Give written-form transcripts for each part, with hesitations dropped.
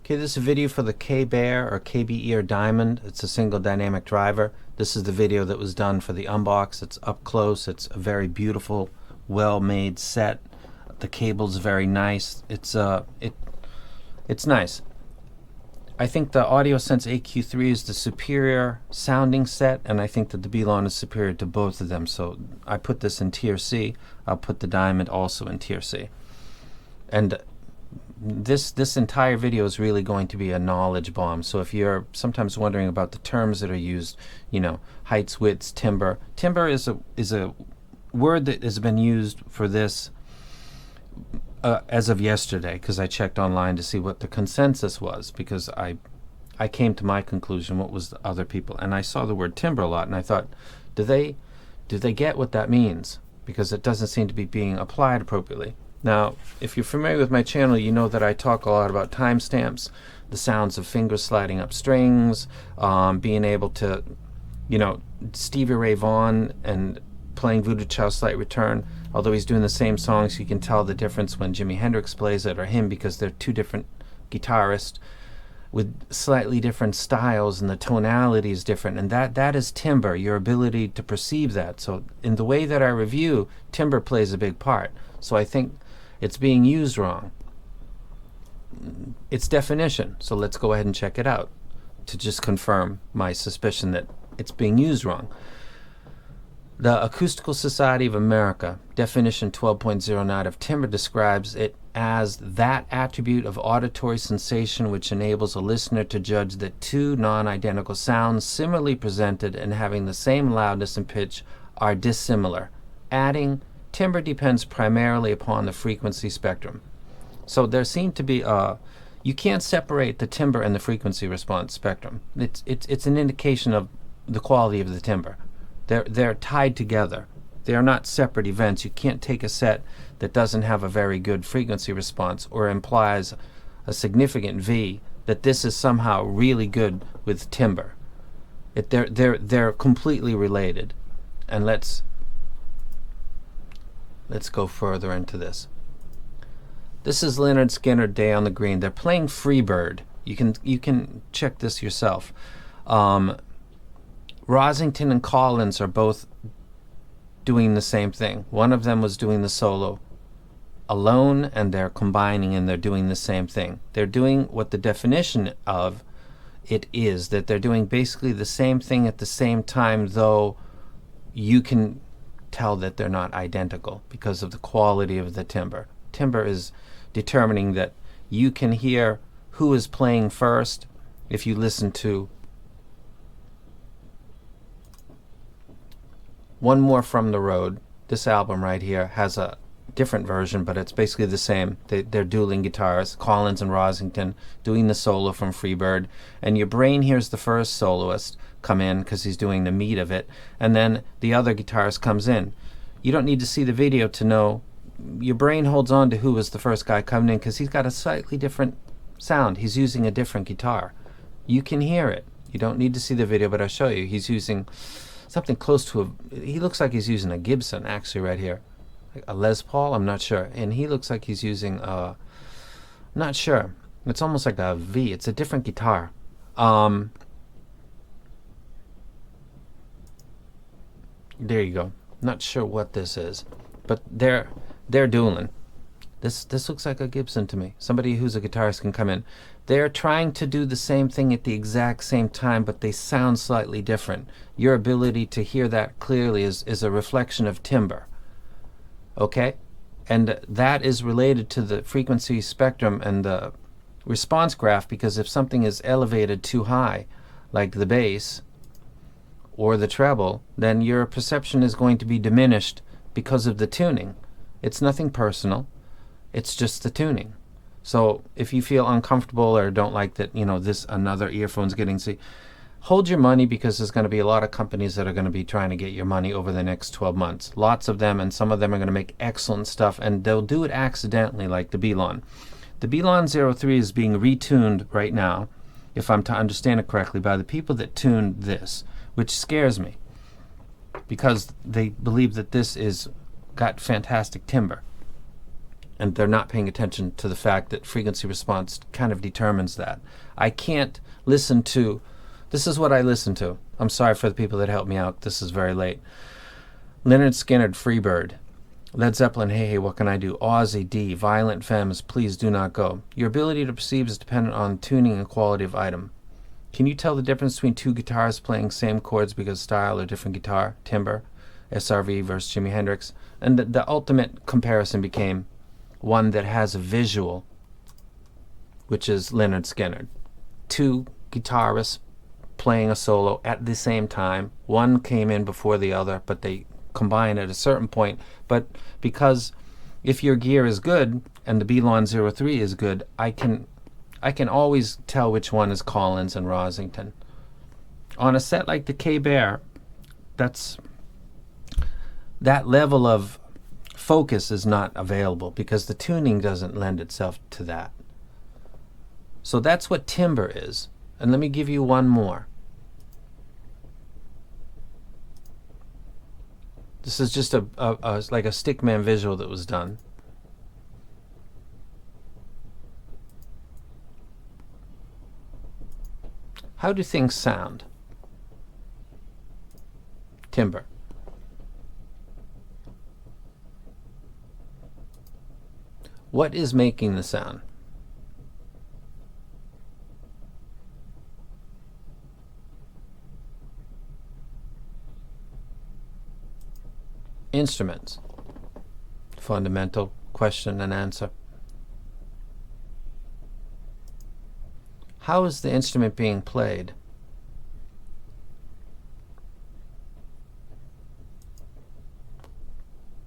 Okay, this is a video for the KBear or KBear Diamond. It's a single dynamic driver. This is the video that was done for the unbox. It's up close. It's a very beautiful, well-made set. The cable's very nice. It's nice. I think the AudioSense AQ3 is the superior sounding set, and I think that the BLON is superior to both of them. So I put this in tier C. I'll put the Diamond also in tier C. And this entire video is really going to be a knowledge bomb. So if you're sometimes wondering about the terms that are used, you know, heights, widths, timbre. Timbre is a word that has been used for this as of yesterday, because I checked online to see what the consensus was, because I came to my conclusion what was the other people, and I saw the word timbre a lot, and I thought, do they get what that means? Because it doesn't seem to be being applied appropriately. Now, if you're familiar with my channel, you know that I talk a lot about timestamps, the sounds of fingers sliding up strings, being able to, you know, Stevie Ray Vaughan and playing Voodoo Child's Slight Return. Although he's doing the same songs, you can tell the difference when Jimi Hendrix plays it or him, because they're two different guitarists with slightly different styles, and the tonality is different, and that is timbre, your ability to perceive that. So in the way that I review, timbre plays a big part. So I think it's being used wrong. Its definition, so let's go ahead and check it out to just confirm my suspicion that it's being used wrong. The Acoustical Society of America, definition 12.09 of timbre, describes it as that attribute of auditory sensation which enables a listener to judge that two non-identical sounds similarly presented and having the same loudness and pitch are dissimilar. Adding, timbre depends primarily upon the frequency spectrum. So there seem to be you can't separate the timbre and the frequency response spectrum. It's an indication of the quality of the timbre. They're tied together. They are not separate events. You can't take a set that doesn't have a very good frequency response or implies a significant V that this is somehow really good with timbre. They're completely related. And let's go further into this. This is Leonard Skinner, Day on the Green. They're playing Freebird. You can check this yourself. Rosington and Collins are both doing the same thing. One of them was doing the solo alone, and they're combining and they're doing the same thing. They're doing what the definition of it is, that they're doing basically the same thing at the same time, though you can tell that they're not identical because of the quality of the timbre. Timbre is determining that you can hear who is playing first if you listen to One More From the Road. This album right here has a different version, but it's basically the same. They're dueling guitars, Collins and Rosington doing the solo from Freebird, and your brain hears the first soloist come in because he's doing the meat of it, and then the other guitarist comes in. You don't need to see the video to know. Your brain holds on to who was the first guy coming in because he's got a slightly different sound. He's using a different guitar. You can hear it. You don't need to see the video, but I'll show you. He's using something close to he looks like he's using a Gibson, actually, right here. Like a Les Paul, I'm not sure. And he looks like he's using, not sure. It's almost like a V. It's a different guitar. There you go. Not sure what this is, but they're dueling. This looks like a Gibson to me. Somebody who's a guitarist can come in. They're trying to do the same thing at the exact same time, but they sound slightly different. Your ability to hear that clearly is a reflection of timbre. Okay? And that is related to the frequency spectrum and the response graph, because if something is elevated too high, like the bass or the treble, then your perception is going to be diminished because of the tuning. It's nothing personal. It's just the tuning. So if you feel uncomfortable or don't like that, you know, this another earphone's getting, see, hold your money, because there's going to be a lot of companies that are going to be trying to get your money over the next 12 months. Lots of them, and some of them are going to make excellent stuff, and they'll do it accidentally, like the BLON. The BLON 03 is being retuned right now, if I'm to understand it correctly, by the people that tuned this, which scares me, because they believe that this is got fantastic timbre. And they're not paying attention to the fact that frequency response kind of determines that. I can't listen to, this is what I listen to. I'm sorry for the people that helped me out. This is very late. Leonard Skinner, Freebird. Led Zeppelin, Hey Hey, What Can I Do? Ozzy, D. Violent Femmes, Please Do Not Go. Your ability to perceive is dependent on tuning and quality of item. Can you tell the difference between two guitars playing same chords because style or different guitar? Timbre, SRV versus Jimi Hendrix. And the ultimate comparison became one that has a visual, which is Leonard Skinner. Two guitarists playing a solo at the same time. One came in before the other, but they combine at a certain point. But because if your gear is good and the BLON 03 is good, I can always tell which one is Collins and Rosington. On a set like the KBear, that level of focus is not available because the tuning doesn't lend itself to that. So that's what timbre is. And let me give you one more. This is just like a stickman visual that was done. How do things sound? Timbre. What is making the sound? Instruments. Fundamental question and answer. How is the instrument being played?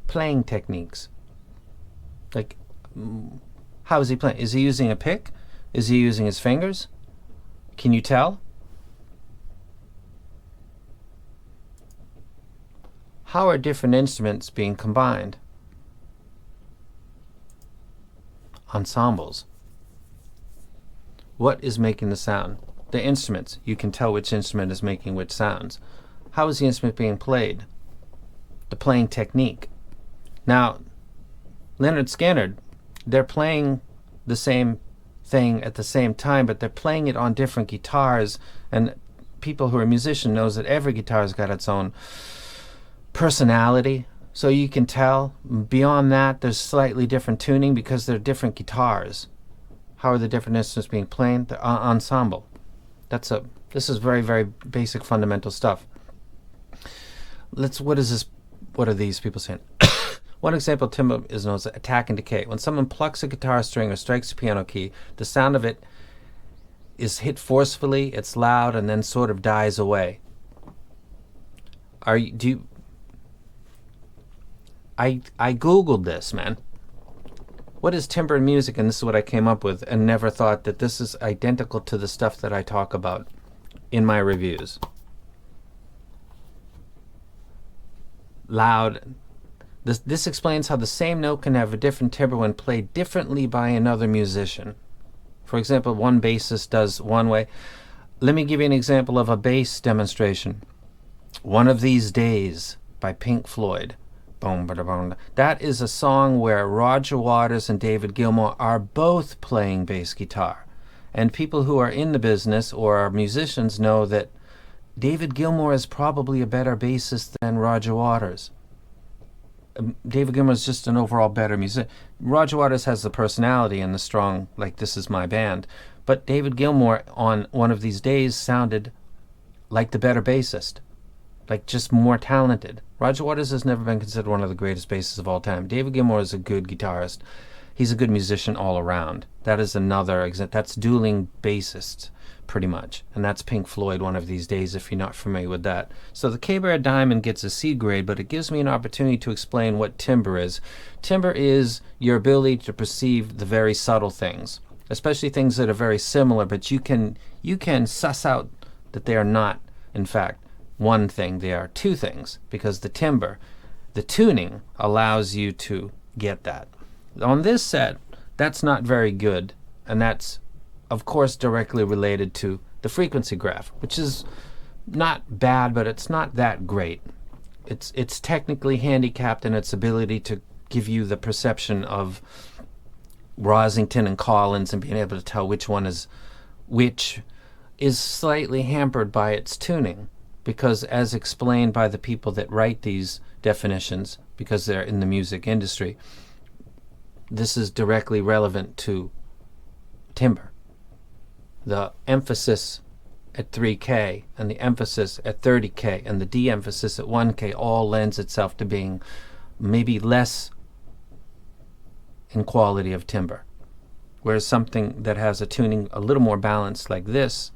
Playing techniques. Like, how is he playing? Is he using a pick? Is he using his fingers? Can you tell? How are different instruments being combined? Ensembles. What is making the sound? The instruments. You can tell which instrument is making which sounds. How is the instrument being played? The playing technique. Now, Leonard Skinner, they're playing the same thing at the same time, but they're playing it on different guitars, and people who are musicians knows that every guitar's got its own personality, so you can tell. Beyond that, there's slightly different tuning because they're different guitars. How are the different instruments being played? The ensemble. This is very, very basic fundamental stuff. What is this? What are these people saying? One example of timbre is known as attack and decay. When someone plucks a guitar string or strikes a piano key, the sound of it is hit forcefully, it's loud, and then sort of dies away. I Googled this, man. What is timbre in music? And this is what I came up with, and never thought that this is identical to the stuff that I talk about in my reviews. Loud. This explains how the same note can have a different timbre when played differently by another musician. For example, one bassist does one way. Let me give you an example of a bass demonstration. One of These Days by Pink Floyd. Boom, bada, boom. That is a song where Roger Waters and David Gilmour are both playing bass guitar. And people who are in the business or are musicians know that David Gilmour is probably a better bassist than Roger Waters. David Gilmour is just an overall better musician. Roger Waters has the personality and the strong, like, this is my band. But David Gilmour on One of These Days sounded like the better bassist, like just more talented. Roger Waters has never been considered one of the greatest bassists of all time. David Gilmour is a good guitarist. He's a good musician all around. That is another example. That's dueling bassists, pretty much. And that's Pink Floyd, One of These Days, if you're not familiar with that. So the KBear Diamond gets a C grade, but it gives me an opportunity to explain what timbre is. Timbre is your ability to perceive the very subtle things, especially things that are very similar, but you can suss out that they are not, in fact, one thing. They are two things, because the timbre, the tuning, allows you to get that. On this set, that's not very good, and that's, of course, directly related to the frequency graph, which is not bad, but it's not that great. It's technically handicapped in its ability to give you the perception of Rosington and Collins and being able to tell which one is which is slightly hampered by its tuning, because as explained by the people that write these definitions, because they're in the music industry, this is directly relevant to timbre. The emphasis at 3K and the emphasis at 30K and the de-emphasis at 1K all lends itself to being maybe less in quality of timbre, whereas something that has a tuning a little more balanced like this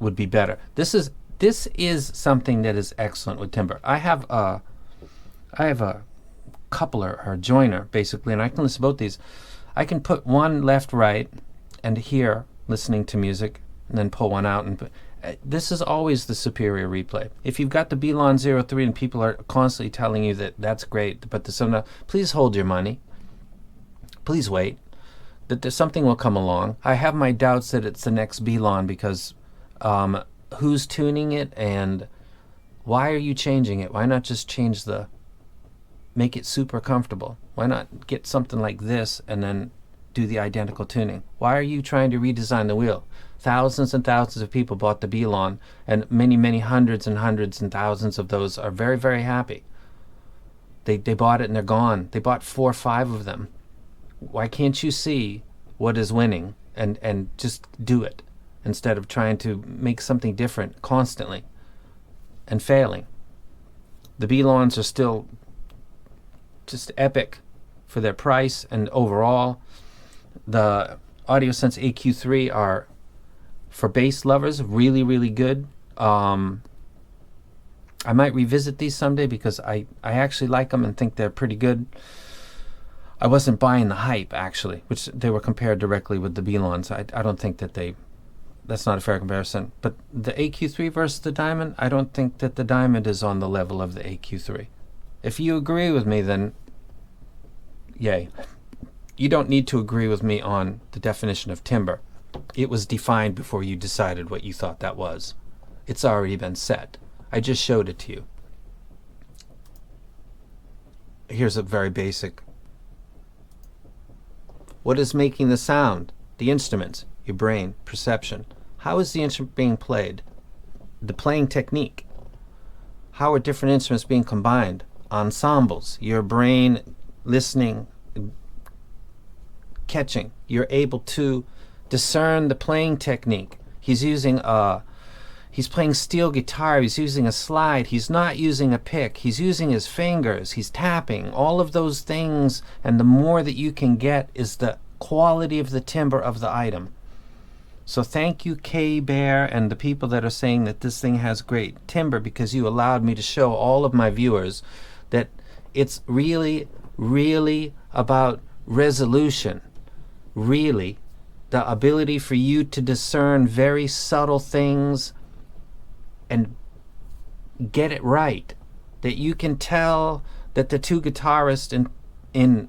would be better. This is something that is excellent with timbre. I have a coupler or a joiner basically, and I can listen to both these. I can put one left, right, and here listening to music, and then pull one out. And this is always the superior replay. If you've got the BLON 03 and people are constantly telling you that that's great, but please hold your money. Please wait. That there's something will come along. I have my doubts that it's the next BLON, because who's tuning it and why are you changing it? Why not just make it super comfortable? Why not get something like this and then do the identical tuning? Why are you trying to redesign the wheel? Thousands and thousands of people bought the BLON, and many hundreds and hundreds and thousands of those are very, very happy. They bought it and they're gone. They bought 4 or 5 of them. Why can't you see what is winning and just do it, instead of trying to make something different constantly and failing? The BLONs are still just epic for their price, and overall the AudioSense AQ3 are, for bass lovers, really, really good. I might revisit these someday because I actually like them and think they're pretty good. I wasn't buying the hype, actually, which they were compared directly with the BLONs. I don't think that that's not a fair comparison. But the AQ3 versus the Diamond, I don't think that the Diamond is on the level of the AQ3. If you agree with me, then yay. You don't need to agree with me on the definition of timbre. It was defined before you decided what you thought that was. It's already been set. I just showed it to you. Here's a very basic. What is making the sound? The instruments, your brain, perception. How is the instrument being played? The playing technique. How are different instruments being combined? Ensembles, your brain listening, catching. You're able to discern the playing technique. He's playing steel guitar, he's using a slide, he's not using a pick, he's using his fingers, he's tapping, all of those things, and the more that you can get is the quality of the timbre of the item. So thank you, KBear, and the people that are saying that this thing has great timbre, because you allowed me to show all of my viewers that it's really, really about resolution. Really, the ability for you to discern very subtle things and get it right. That you can tell that the two guitarists in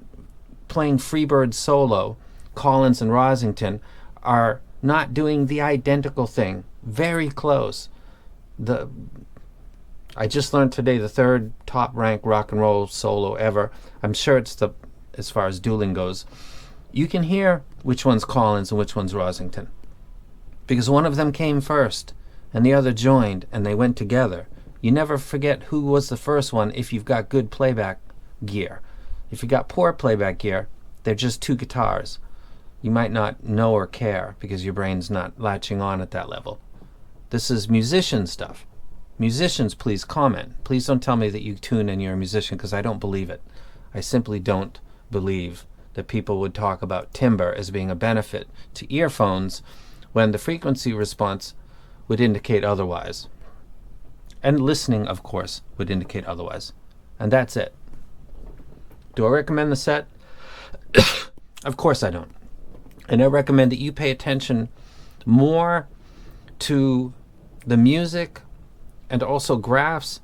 playing Freebird solo, Collins and Rosington, are not doing the identical thing. Very close. I just learned today the 3rd top ranked rock and roll solo ever. I'm sure it's as far as dueling goes. You can hear which one's Collins and which one's Rosington, because one of them came first and the other joined and they went together. You never forget who was the first one if you've got good playback gear. If you've got poor playback gear, they're just 2 guitars. You might not know or care because your brain's not latching on at that level. This is musician stuff. Musicians, please comment. Please don't tell me that you tune and you're a musician, because I don't believe it. I simply don't believe that people would talk about timbre as being a benefit to earphones when the frequency response would indicate otherwise. And listening, of course, would indicate otherwise. And that's it. Do I recommend the set? Of course I don't. And I recommend that you pay attention more to the music and also graphs.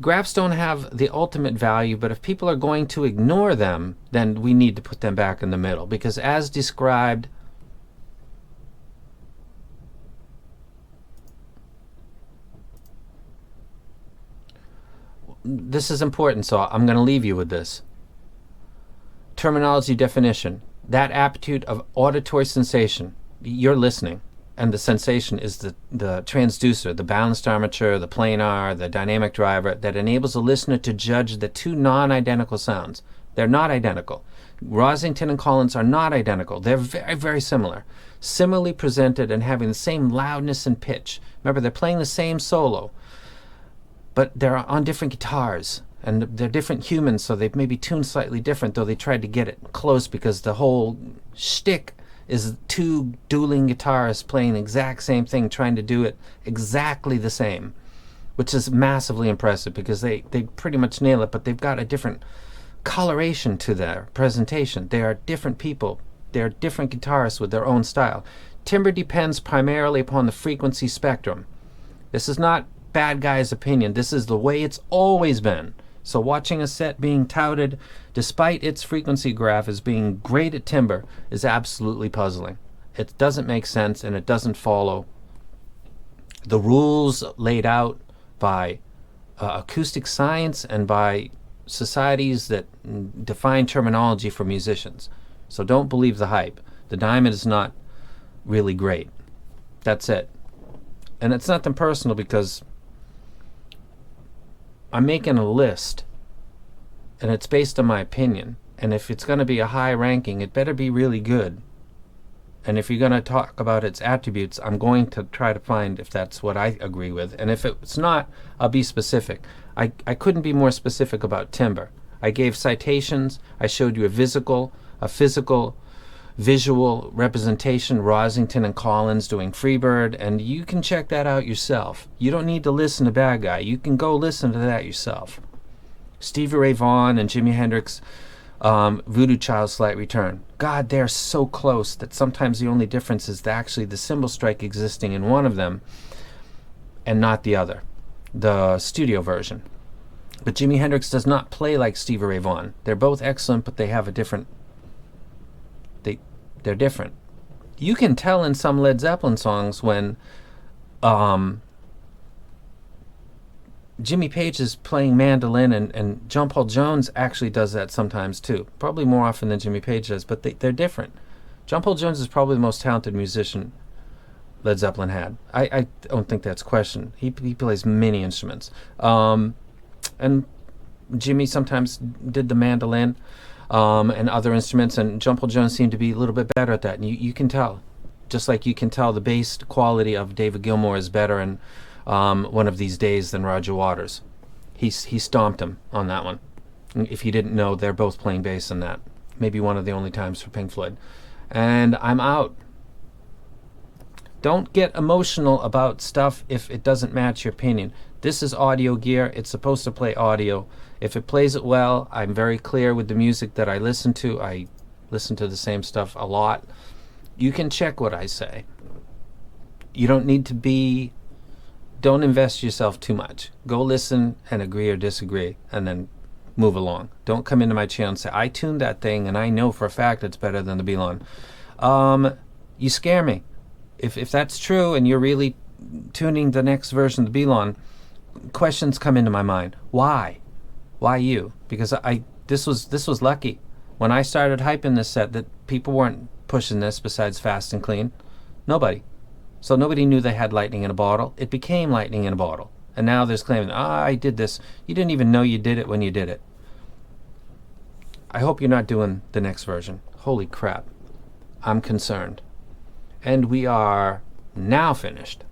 Graphs don't have the ultimate value, but if people are going to ignore them, then we need to put them back in the middle, because as described, this is important, so I'm going to leave you with this. Terminology definition. that amplitude of auditory sensation, you're listening, and the sensation is the transducer, the balanced armature, the planar, the dynamic driver that enables the listener to judge the two non-identical sounds. They're not identical. Rosington and Collins are not identical. They're very, very similar. Similarly presented and having the same loudness and pitch. Remember, they're playing the same solo, but they're on different guitars. And they're different humans, so they've maybe tuned slightly different, though they tried to get it close because the whole shtick is two dueling guitarists playing the exact same thing, trying to do it exactly the same, which is massively impressive because they pretty much nail it, but they've got a different coloration to their presentation. They are different people. They're different guitarists with their own style. Timbre depends primarily upon the frequency spectrum. This is not bad guy's opinion. This is the way it's always been. So watching a set being touted, despite its frequency graph as being great at timbre, is absolutely puzzling. It doesn't make sense, and it doesn't follow the rules laid out by acoustic science and by societies that define terminology for musicians. So don't believe the hype. The Diamond is not really great. That's it. And it's nothing personal because I'm making a list, and it's based on my opinion. And if it's going to be a high ranking, it better be really good. And if you're going to talk about its attributes, I'm going to try to find if that's what I agree with. And if it's not, I'll be specific. I couldn't be more specific about timbre. I gave citations. I showed you a physical, visual representation, Rosington and Collins doing Freebird, and you can check that out yourself. You don't need to listen to Bad Guy. You can go listen to that yourself. Stevie Ray Vaughan and Jimi Hendrix, Voodoo Child's Slight Return. God, they're so close that sometimes the only difference is actually the cymbal strike existing in one of them and not the other, the studio version. But Jimi Hendrix does not play like Stevie Ray Vaughan. They're both excellent, but they have a different... They're different. You can tell in some Led Zeppelin songs when Jimmy Page is playing mandolin, and John Paul Jones actually does that sometimes too. Probably more often than Jimmy Page does, but they're different. John Paul Jones is probably the most talented musician Led Zeppelin had. I don't think that's questioned. He plays many instruments. And Jimmy sometimes did the mandolin. And other instruments, and John Paul Jones seemed to be a little bit better at that, and you can tell. Just like you can tell the bass quality of David Gilmour is better in One of These Days than Roger Waters. He stomped him on that one. If you didn't know, they're both playing bass in that. Maybe one of the only times for Pink Floyd. And I'm out. Don't get emotional about stuff if it doesn't match your opinion. This is audio gear. It's supposed to play audio. If it plays it well, I'm very clear with the music that I listen to. I listen to the same stuff a lot. You can check what I say. You don't need to be... Don't invest yourself too much. Go listen and agree or disagree, and then move along. Don't come into my channel and say, I tuned that thing, and I know for a fact it's better than the BLON. You scare me. If that's true, and you're really tuning the next version of the BLON, questions come into my mind. Why? Why you? Because this was lucky. When I started hyping this set, that people weren't pushing this besides Fast and Clean. Nobody. So nobody knew they had lightning in a bottle. It became lightning in a bottle. And now there's claiming, I did this. You didn't even know you did it when you did it. I hope you're not doing the next version. Holy crap. I'm concerned. And we are now finished.